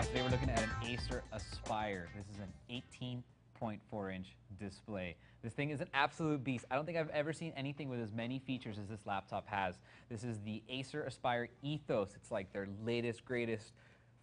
Now, today we're looking at an Acer Aspire. This is an 18.4-inch display. This thing is an absolute beast. I don't think I've ever seen anything with as many features as this laptop has. This is the Acer Aspire Ethos. It's like their latest, greatest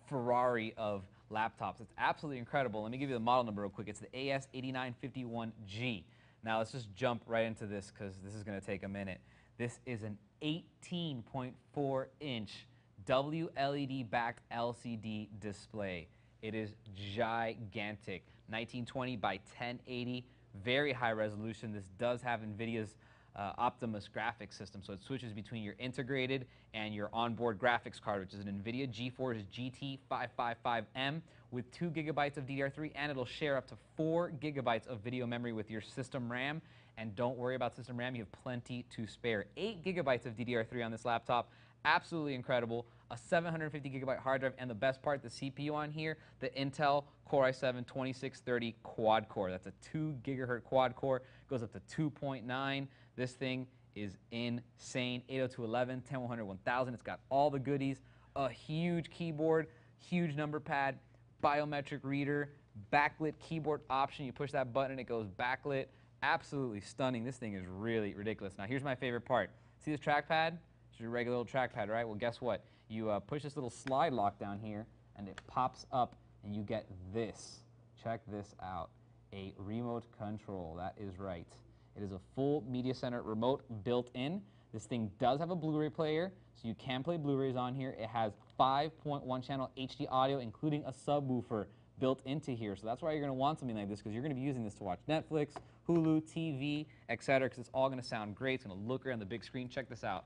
Ferrari of laptops. It's absolutely incredible. Let me give you the model number real quick. It's the AS895G. Now, let's just jump right into this because this is going to take a minute. This is an 18.4-inch WLED-backed LCD display. It is gigantic. 1920 by 1080, very high resolution. This does have NVIDIA's Optimus graphics system, so it switches between your integrated and your onboard graphics card, which is an NVIDIA GeForce GT 555M with 2 GB of DDR3, and it'll share up to 4 GB of video memory with your system RAM. And don't worry about system RAM, you have plenty to spare. 8 GB of DDR3 on this laptop, absolutely incredible. A 750 GB hard drive, and the best part, the CPU on here, the Intel Core i7-2630 quad core. That's a 2 GHz quad core, goes up to 2.9. This thing is insane. 802.11, 10100, 1000. It's got all the goodies, a huge keyboard, huge number pad, biometric reader, backlit keyboard option. You push that button, it goes backlit. Absolutely stunning. This thing is really ridiculous. Now, here's my favorite part. See this trackpad? It's your regular little trackpad, right? Well, guess what? You push this little slide lock down here, and it pops up, and you get this. Check this out. A remote control. That is right. It is a full media center remote built in. This thing does have a Blu-ray player, so you can play Blu-rays on here. It has 5.1 channel HD audio, including a subwoofer built into here. So that's why you're going to want something like this, because you're going to be using this to watch Netflix, Hulu, TV, etc., because it's all going to sound great. It's going to look great on the big screen. Check this out.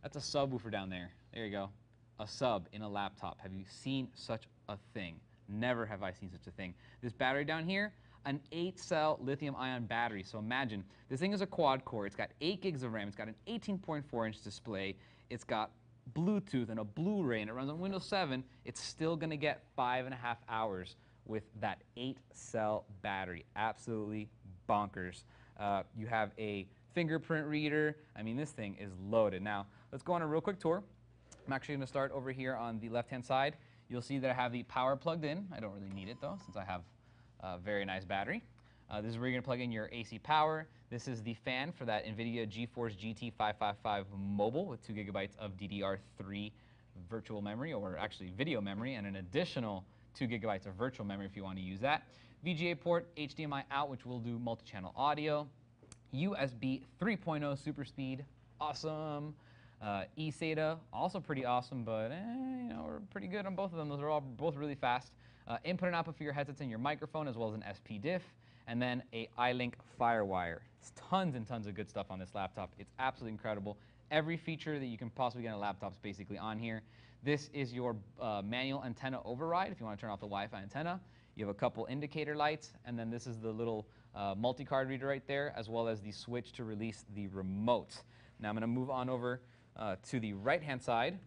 That's a subwoofer down there. There you go. A sub in a laptop. Have you seen such a thing? Never have I seen such a thing. This battery down here, an 8-cell lithium-ion battery. So imagine, this thing is a quad core. It's got 8 gigs of RAM. It's got an 18.4-inch display. It's got Bluetooth and a Blu-ray, and it runs on Windows 7. It's still going to get 5.5 hours with that 8-cell battery. Absolutely bonkers. You have a fingerprint reader. I mean, this thing is loaded. Now, let's go on a real quick tour. I'm actually going to start over here on the left-hand side. You'll see that I have the power plugged in. I don't really need it, though, since I have a very nice battery. This is where you're going to plug in your AC power. This is the fan for that NVIDIA GeForce GT 555 mobile with 2 GB of DDR3 virtual memory, or actually video memory, and an additional 2 GB of virtual memory if you want to use that. VGA port, HDMI out, which will do multi-channel audio. USB 3.0 super speed, awesome. eSATA, also pretty awesome, but you know, we're pretty good on both of them. Those are all both really fast. Input and output for your headsets and your microphone, as well as an SP diff, and then a iLink FireWire. It's tons and tons of good stuff on this laptop. It's absolutely incredible. Every feature that you can possibly get on a laptop is basically on here. This is your manual antenna override if you want to turn off the Wi-Fi antenna. You have a couple indicator lights, and then this is the little multi-card reader right there, as well as the switch to release the remote. Now I'm going to move on over to the right-hand side.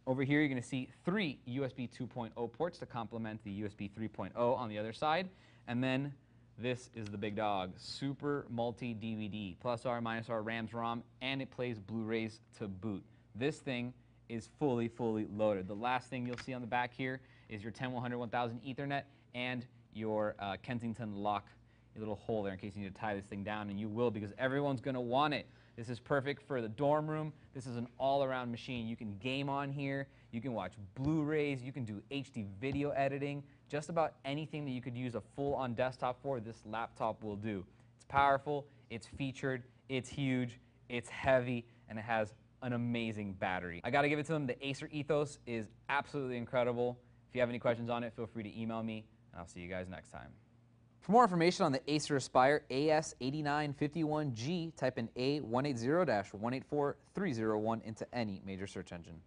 Over here, you're going to see 3 USB 2.0 ports to complement the USB 3.0 on the other side. And then this is the big dog, Super Multi-DVD, plus R, minus R, RAMs, ROM, and it plays Blu-rays to boot. This thing is fully loaded. The last thing you'll see on the back here is your 10100, 1000 Ethernet and your Kensington lock, a little hole there in case you need to tie this thing down, and you will, because everyone's going to want it. This is perfect for the dorm room. This is an all-around machine. You can game on here. You can watch Blu-rays. You can do HD video editing. Just about anything that you could use a full-on desktop for, this laptop will do. It's powerful. It's featured. It's huge. It's heavy. And it has an amazing battery. I got to give it to them. The Acer Ethos is absolutely incredible. If you have any questions on it, feel free to email me, and I'll see you guys next time. For more information on the Acer Aspire AS895G, type in A180-184301 into any major search engine.